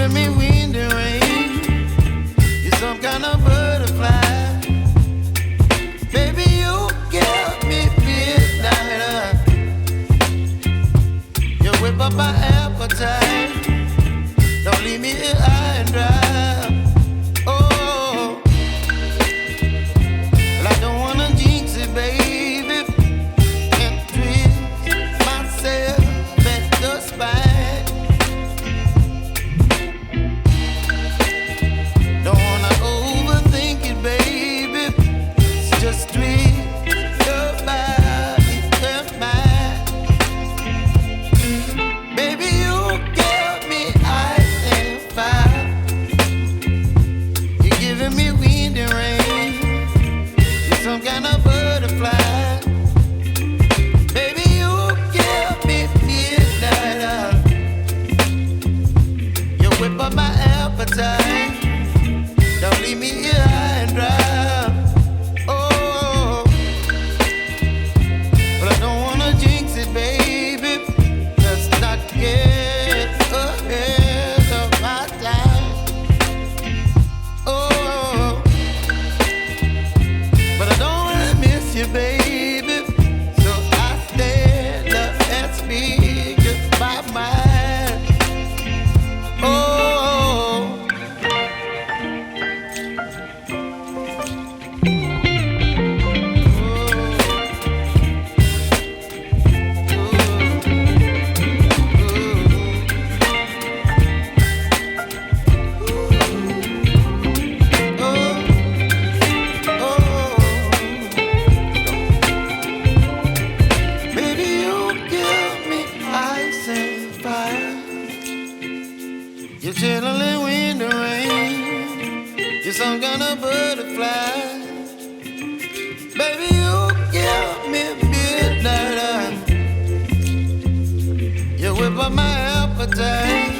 giving me wind and rain. You're some kind of butterfly. Baby, you give me midnight. You whip up my appetite. Don't leave me here high and dry. Oh, well, I don't wanna jinx it, baby, and twist myself at the spine. Don't wanna overthink it, baby. It's just twist your body and mine. Baby, you give me ice and fire. You're giving me wind and rain. You're some kind of butterfly. Baby, you give me midnight. You whip up my appetite. Don't leave me here high and dry. Oh, but I don't wanna jinx it, baby. Let's not get ahead of my time. Oh, but I don't wanna miss you, baby. So I stand up and speak my mind. Oh. Baby, you give me ice and fire. You're chilling wind and rain. You're some kind of butterfly. Baby, you give me midnight. You whip up my appetite.